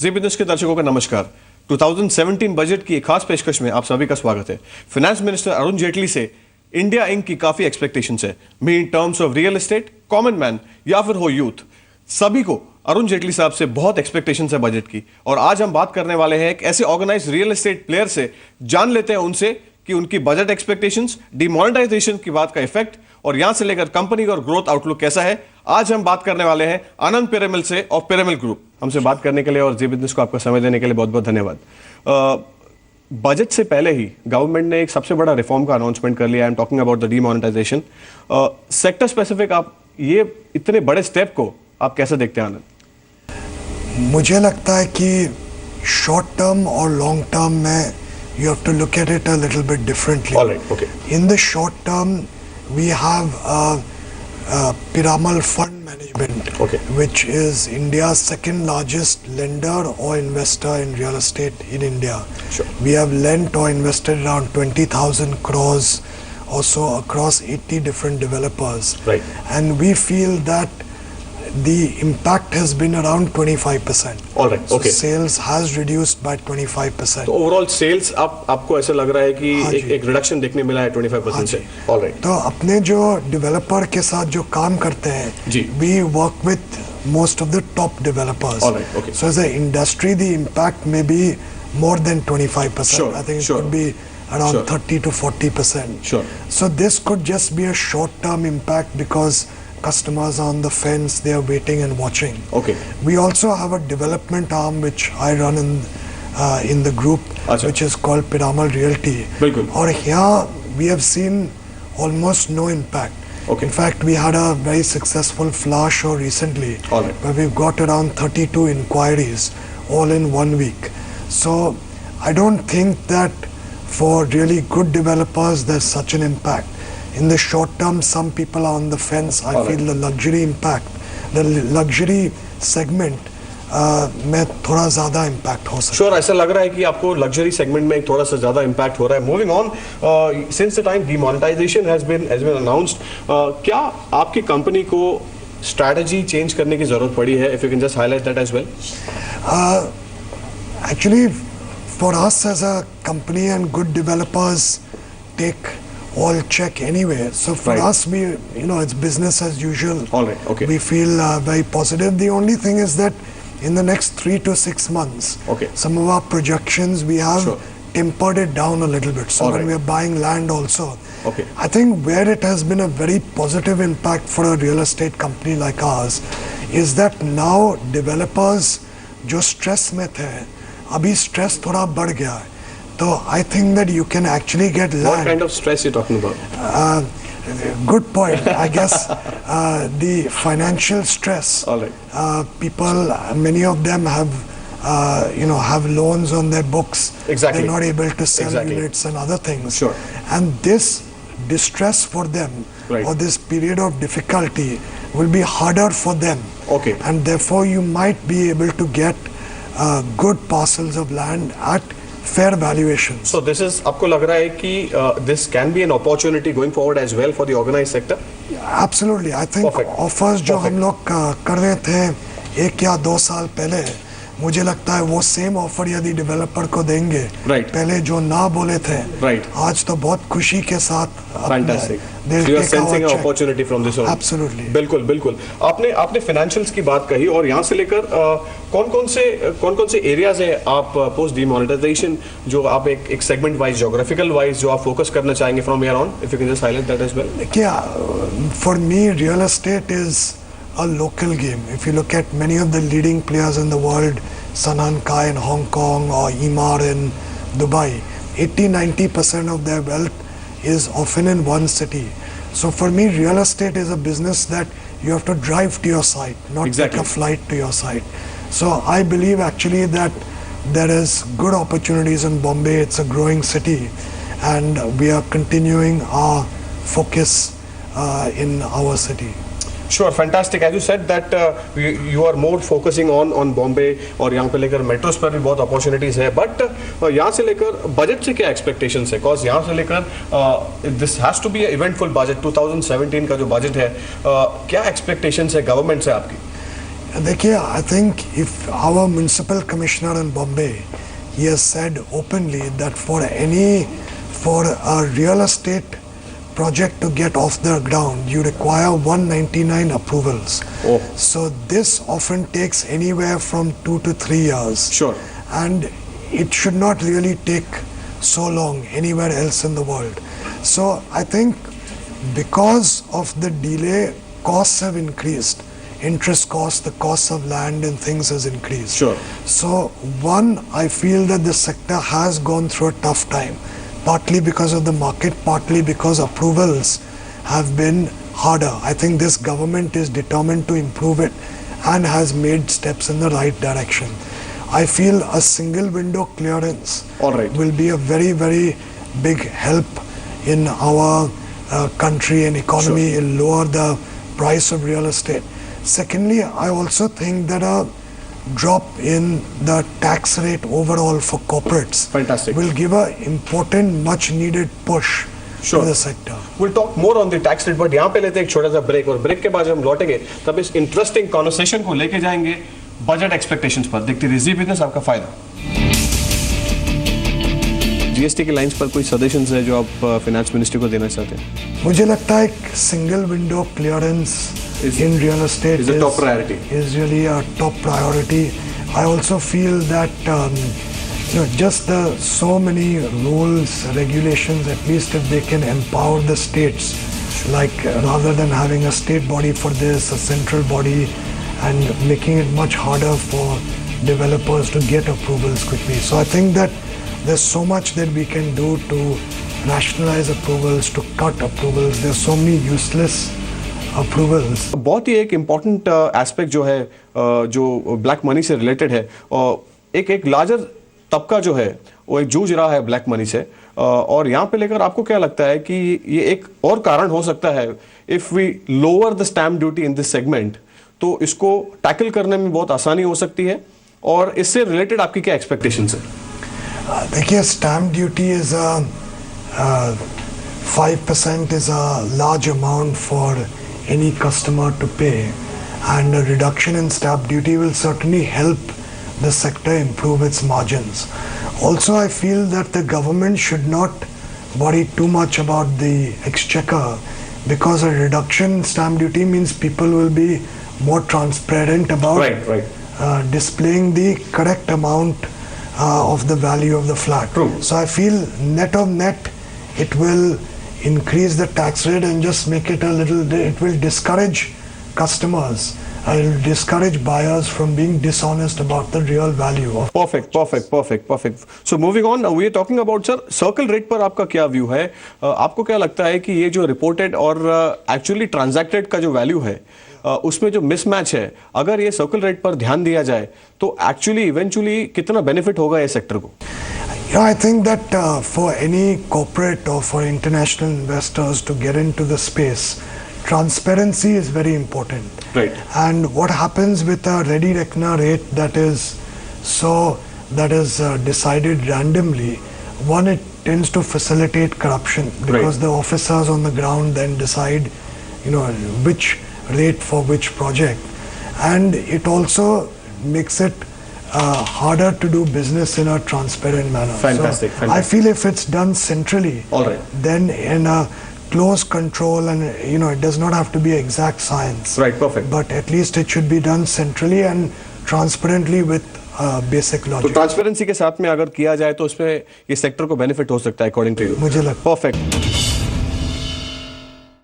जी business के दर्शकों का नमस्कार। 2017 बजट की एक खास पेशकश में आप सभी का स्वागत है। फाइनेंस मिनिस्टर अरुण जेटली से इंडिया इंक की काफी एक्सपेक्टेशंस है, मी in terms of real estate, common man या फिर हो यूथ। सभी को अरुण जेटली साहब से बहुत एक्सपेक्टेशंस है बजट की, और आज हम बात करने वाले हैं एक ऐसे ऑर्गेनाइज रियल एस्टेट प्लेयर से। जान लेते हैं उनसे कि उनकी बजट एक्सपेक्टेशंस, डिमोनेटाइजेशन की बात का इफेक्ट और यहां से लेकर कंपनी का ग्रोथ आउटलुक कैसा है। आज हम बात करने वाले हैं आनंद पिरामिल से और पिरामिल ग्रुप। हमसे बात करने के लिए और जी बिजनेस को आपका समय देने के लिए बहुत बहुत धन्यवाद। बजट से पहले ही गवर्नमेंट ने एक सबसे बड़ा रिफॉर्म का अनाउंसमेंट कर लिया। I am talking about the demonetisation. Sector specific आप ये इतने बड़े स्टेप को आप कैसे देखते हैं आनंद? मुझे लगता है कि शॉर्ट टर्म और लॉन्ग टर्म में you have to look at it a little bit differently. All right, okay. In the short term, we have Piramal Fund Management, Okay. which is India's second largest lender or investor in real estate in India. Sure. We have lent or invested around 20,000 crores also across 80 different developers. Right. And we feel that the impact has been around 25%. All right, okay. So sales has reduced by 25%. तो overall sales आपको ऐसा लग रहा है कि हाँ एक reduction देखने मिला है 25% से। All right. तो अपने जो डेवलपर के साथ जो काम करते हैं, जी। we work with most of the top developers. All right, okay. So as an industry, the impact may be more than 25%. Sure, I think it sure. could be around Sure. 30 to 40%. Sure. So this could just be a short-term impact because customers are on the fence, they are waiting and watching. Okay. We also have a development arm which I run in the group, अच्छा। which is called Piramal Realty. बिल्कुल। और here we have seen almost no impact. Okay. In fact, we had a very successful flower show recently, All right. where we've got around 32 inquiries all in 1 week. So I don't think that for really good developers there's such an impact. In the short term, some people are on the fence. I All feel right. the luxury impact, the luxury segment में थोड़ा ज्यादा impact हो सकता है। Sure, ऐसा लग रहा है कि आपको लग्जरी सेगमेंट में एक थोड़ा सा ज्यादा इम्पैक्ट हो रहा है। Moving on, since the time demonetisation has been announced, क्या आपकी कंपनी को स्ट्रैटेजी चेंज करने की जरूरत पड़ी है? If you can just highlight that as well. Actually, for us as a company and good developers take all check anyway. So for Right. us, it's business as usual. All right, okay. We feel very positive. The only thing is that in the next 3 to 6 months, Okay. some of our projections we have Sure. tempered it down a little bit. So All when right. we are buying land also, Okay. I think where it has been a very positive impact for a real estate company like ours is that now developers जो stress में थे, अभी stress थोड़ा बढ़ गया है. So I think that you can actually get land. What kind of stress you talking about? Good point. I guess the financial stress. All right. People, many of them have, have loans on their books. Exactly. They're not able to sell Exactly. units and other things. Sure. And this distress for them, Right. or this period of difficulty, will be harder for them. Okay. And therefore, you might be able to get good parcels of land at fair valuations. So this is, आपको लग रहा है कि this can be an opportunity going forward as well for the organized sector? Absolutely. I think Perfect. offers जो Perfect. हम लोग कर रहे थे 1 या 2 साल पहले, मुझे लगता है वो सेम ऑफर यदि डेवलपर को देंगे, Right. पहले जो ना बोले थे, Right. आज तो बहुत खुशी के साथ Fantastic. they'll So you are take our sensing an check. opportunity from this one. Absolutely. बिल्कुल बिल्कुल। आपने फाइनेंशियल्स की बात कही, और यहाँ से लेकर कौन कौन से एरियाज है आप पोस्ट डीमोनेटाइजेशन जो आप एक सेगमेंट वाइज, ज्योग्राफिकल वाइज जो आप फोकस करना चाहेंगे from here on, if you can just highlight that as well. देखिए, for me real estate is a local game. If you look at many of the leading players in the world, Sanan Kai in Hong Kong or Emaar in Dubai, 80-90% of their wealth is often in one city. So for me, real estate is a business that you have to drive to your site, not Exactly. take a flight to your site. So I believe actually that there is good opportunities in Bombay. It's a growing city, and we are continuing our focus in our city. Sure, fantastic. As you said that you are more focusing on Bombay, और यहाँ पे लेकर metros पर भी बहुत opportunities है, but यहाँ से लेकर बजट से क्या एक्सपेक्टेशंस है? बिकॉज यहाँ से लेकर this has to be eventful budget. 2017 का जो बजट है, क्या एक्सपेक्टेशंस है गवर्नमेंट से आपकी? देखिए, I think if our municipal commissioner in Bombay, he has said openly that for a real estate project to get off the ground, you require 199 approvals. Oh. So this often takes anywhere from 2 to 3 years. Sure. And it should not really take so long anywhere else in the world. So I think because of the delay, costs have increased. Interest costs, the costs of land and things has increased. Sure. So one, I feel that the sector has gone through a tough time, partly because of the market, partly because approvals have been harder. I think this government is determined to improve it and has made steps in the right direction. I feel a single window clearance All right. will be a very, very big help in our country and economy. Sure. It'll lower the price of real estate. Secondly, I also think that a drop in the tax rate overall for corporates Fantastic. will give a important, much needed push Sure. to the sector. We'll talk more on the tax rate, but यहाँ पे लेते हैं एक छोटा सा break और break के बाद जब हम लौटेंगे तब इस इंटरेस्टिंग कॉन्वर्सेशन को लेके जाएंगे बजट एक्सपेक्टेशंस पर। देखते रहिए जी बिजनेस, आपका फायदा। जीएसटी के लाइंस पर कोई सजेशंस है जो आप फाइनेंस मिनिस्ट्री को देना चाहते हैं? मुझे लगता है एक single window clearance in real estate is a top priority. Is really a top priority. I also feel that just the so many rules, regulations, at least if they can empower the states, like rather than having a state body for this, a central body, and making it much harder for developers to get approvals quickly. So I think that there's so much that we can do to rationalize approvals, to cut approvals. There's so many useless approvals. बहुत ही एक important aspect जो है जो black money से related है और एक larger तबका जो है वो एक जूझ रहा है ब्लैक मनी से और यहाँ पे लेकर आपको क्या लगता है कि ये एक और कारण हो सकता है if we lower the stamp duty in this segment तो इसको टैकल करने में बहुत आसानी हो सकती है और इससे रिलेटेड आपकी क्या एक्सपेक्टेशंस है? देखिए, stamp duty is 5% is a large amount for any customer to pay, and a reduction in stamp duty will certainly help the sector improve its margins. Also, I feel that the government should not worry too much about the exchequer, because a reduction in stamp duty means people will be more transparent about displaying the correct amount of the value of the flat. True. So I feel net of net it will increase the tax rate and just make it it will discourage customers, it will discourage buyers from being dishonest about the real value of perfect. So moving on, we are talking about sir circle rate पर आपका क्या view है? आपको क्या लगता है कि ये जो रिपोर्टेड और एक्चुअली ट्रांजैक्टेड का जो वैल्यू है उसमें जो मिसमैच है, अगर ये सर्कल रेट पर ध्यान दिया जाए तो एक्चुअली इवेंचुअली कितना बेनिफिट होगा ये सेक्टर को? Yeah, I think that for any corporate or for international investors to get into the space, transparency is very important. Right. And what happens with a ready reckoner rate that is decided randomly, one, it tends to facilitate corruption because the officers on the ground then decide, which rate for which project, and it also makes it harder to do business in a transparent manner. Fantastic. I feel if it's done centrally, all right, then in a close control, and it does not have to be exact science. Right, perfect. But at least it should be done centrally and transparently with basic logic. तो transparency के साथ में अगर किया जाए तो उसमें ये सेक्टर को बेनिफिट हो सकता है अकॉर्डिंग टू यू? मुझे लगता है। परफेक्ट।